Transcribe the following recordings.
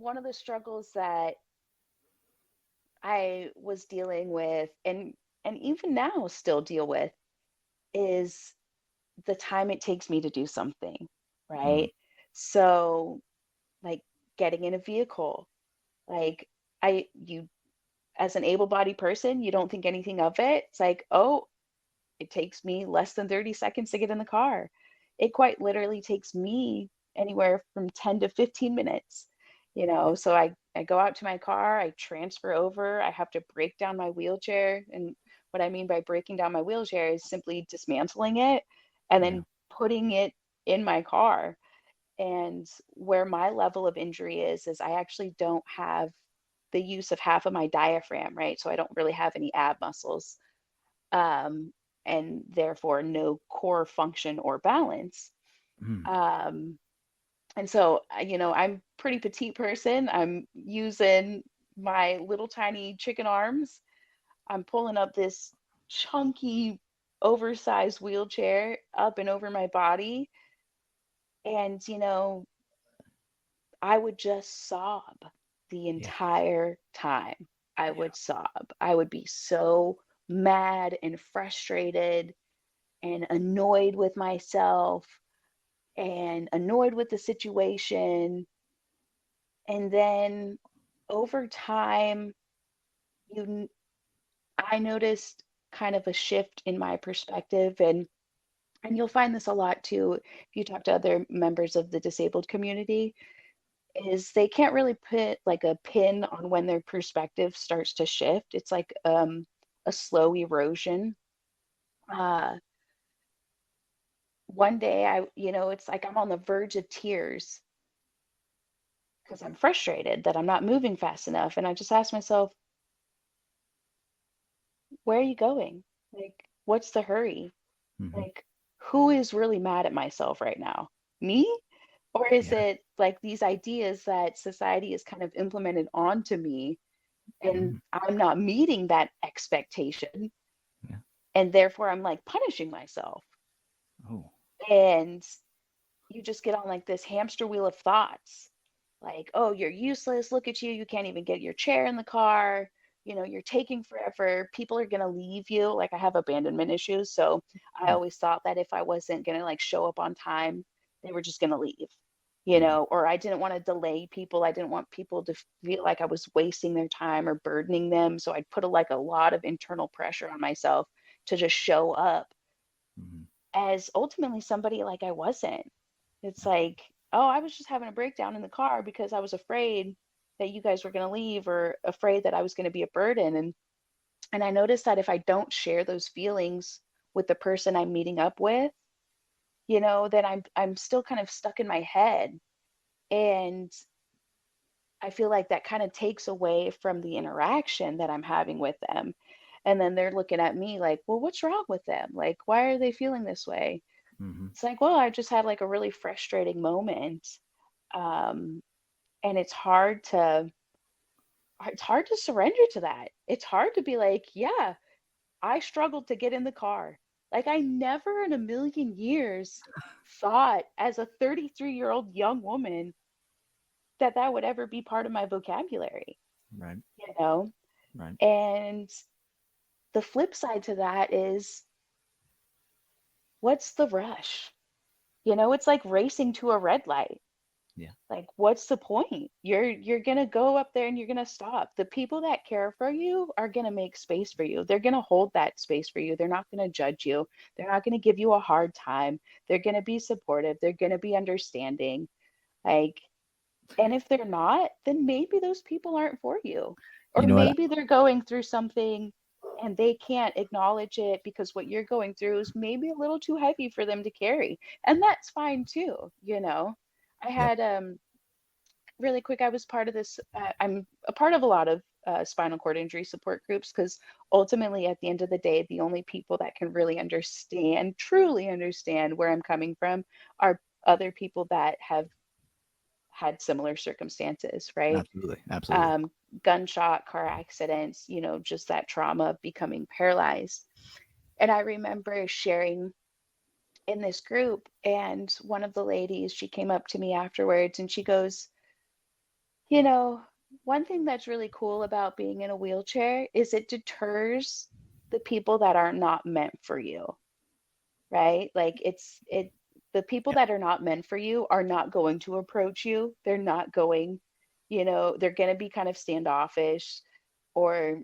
one of the struggles that I was dealing with, and even now still deal with, is the time it takes me to do something, Mm, right? So, like getting in a vehicle, like you as an able-bodied person, you don't think anything of it. It's like, oh, it takes me less than 30 seconds to get in the car. It quite literally takes me anywhere from 10 to 15 minutes, So I go out to my car, I transfer over, I have to break down my wheelchair. And what I mean by breaking down my wheelchair is simply dismantling it and yeah. then putting it in my car. And where my level of injury is I actually don't have the use of half of my diaphragm, right? So I don't really have any ab muscles, um, and therefore no core function or balance. Mm, Um, and so, I'm pretty petite person. I'm using my little tiny chicken arms. I'm pulling up this chunky, oversized wheelchair up and over my body. And, I would just sob the yeah. entire time. I Yeah. would sob. I would be so mad and frustrated and annoyed with myself and annoyed with the situation. And then over time, you I noticed kind of a shift in my perspective, and you'll find this a lot too if you talk to other members of the disabled community, is they can't really put like a pin on when their perspective starts to shift. It's like a slow erosion. Uh, One day it's like I'm on the verge of tears because I'm frustrated that I'm not moving fast enough. And I just ask myself, where are you going? Like, what's the hurry? Hmm. Like, who is really mad at myself right now? Me? Or is Yeah. it like these ideas that society has kind of implemented onto me and Mm, I'm not meeting that expectation? yeah. And therefore, I'm like punishing myself. Oh. And you just get on like this hamster wheel of thoughts like, oh, you're useless. Look at you. You can't even get your chair in the car. You're taking forever. People are going to leave you. Like, I have abandonment issues. So I Mm, always thought that if I wasn't going to like show up on time, they were just going to leave, mm, or I didn't want to delay people. I didn't want people to feel like I was wasting their time or burdening them. So I'd put like a lot of internal pressure on myself to just show up mm, as ultimately somebody like I wasn't. It's yeah. like, oh, I was just having a breakdown in the car because I was afraid that you guys were going to leave or afraid that I was going to be a burden. And I noticed that if I don't share those feelings with the person I'm meeting up with, then I'm still kind of stuck in my head. And I feel like that kind of takes away from the interaction that I'm having with them. And then they're looking at me like, well, what's wrong with them? Like, why are they feeling this way? Hmm. It's like, well, I just had like a really frustrating moment. Um, and it's hard to surrender to that. It's hard to be like, yeah, I struggled to get in the car. Like, I never in a million years thought as a 33-year-old young woman that that would ever be part of my vocabulary, Right. you know? Right. And the flip side to that is, what's the rush? It's like racing to a red light. Yeah. Like, what's the point? You're gonna go up there and you're gonna stop. The people that care for you are gonna make space for you. They're gonna hold that space for you. They're not gonna judge you. They're not gonna give you a hard time. They're gonna be supportive. They're gonna be understanding. Like, and if they're not, then maybe those people aren't for you. Or You know what? maybe they're going through something and they can't acknowledge it because what you're going through is maybe a little too heavy for them to carry. And that's fine too. I Yep. had really quick, I was part of this. I'm a part of a lot of spinal cord injury support groups because ultimately, at the end of the day, the only people that can really understand, truly understand where I'm coming from are other people that have had similar circumstances, right? Absolutely. Absolutely. Um, Gunshot, car accidents, just that trauma of becoming paralyzed. And I remember sharing in this group, and one of the ladies, she came up to me afterwards and she goes, You know, one thing that's really cool about being in a wheelchair is it deters the people that are not meant for you, right? Like the people Yep. that are not meant for you are not going to approach you. They're not going, they're going to be kind of standoffish or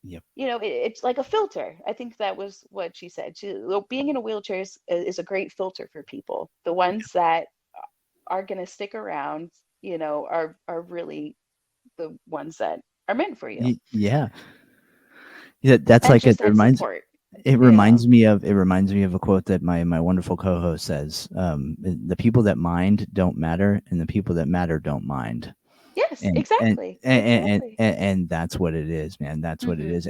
Yep. it's like a filter. I think that was what she said. Well, being in a wheelchair is a great filter for people. The Yeah. ones that are going to stick around, are really the ones that are meant for you. Yeah. Yeah, that's And like just it that reminds support, it you know. reminds me of it reminds me of a quote that my wonderful co-host says. The people that mind don't matter, and the people that matter don't mind. Yes, And and exactly. and and, Exactly. and, and that's what it is, man. That's what it Mhm. is.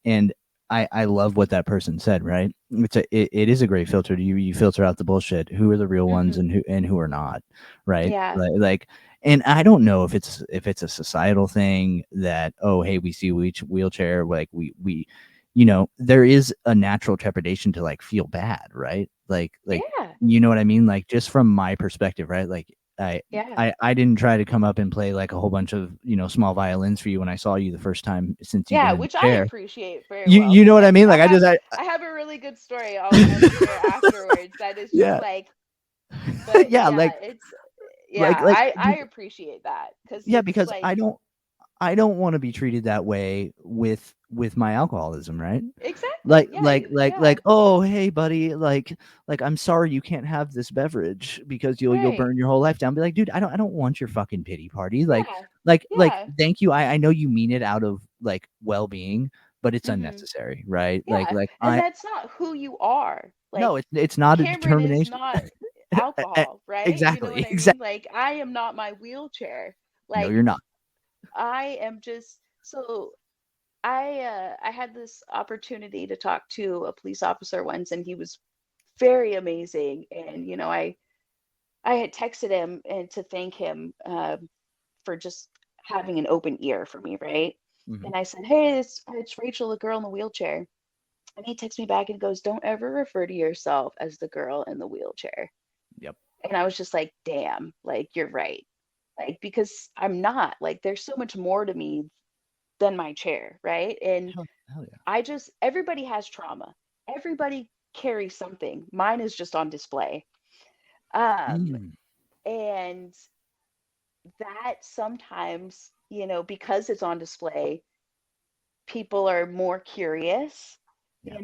And I love what that person said, right? It is a great filter. You filter out the bullshit. Who are the real ones Mhm. and who are not, right? Yeah. Like and I don't know if it's a societal thing that, oh, hey, we see each wheelchair, like we there is a natural trepidation to like feel bad, right? Like Yeah. you know what I mean? Like just from my perspective, right? Like I Yeah. I didn't try to come up and play like a whole bunch of, small violins for you when I saw you the first time since you've been Yeah, in the which I chair. appreciate very well You know because what I I mean? I Like I just have I have a really good story I'll share afterwards that is just yeah. like, but Yeah, yeah, it's yeah, like I appreciate that because yeah, it's because like I don't want to be treated that way with my alcoholism, right? exactly. Yeah, yeah. Like, oh, hey, buddy, like I'm sorry you can't have this beverage because you'll Right. burn your whole life down. Be like, dude, I don't want your fucking pity party. Yeah. Like, Yeah. thank you. I know you mean it out of like well being, but it's Mhm. unnecessary, right? Yeah. Like And I that's not who you are. no, Like it's not a Cameron is determination. not alcohol, right? You know Exactly, what I exactly. mean? Like I am not my wheelchair. No, Like you're not. I am just so I had this opportunity to talk to a police officer once and he was very amazing and I had texted him and to thank him for just having an open ear for me, right? Hmm. And I said, "Hey, it's Rachel, the girl in the wheelchair." And he texts me back and goes, "Don't ever refer to yourself as the girl in the wheelchair." Yep. And I was just like, "Damn, like you're right." Like because I'm not. Like there's so much more to me than my chair, right? And Hell yeah. everybody has trauma. Everybody carries something. Mine is just on display. Um, Mm, and that sometimes, because it's on display, people are more curious, yeah.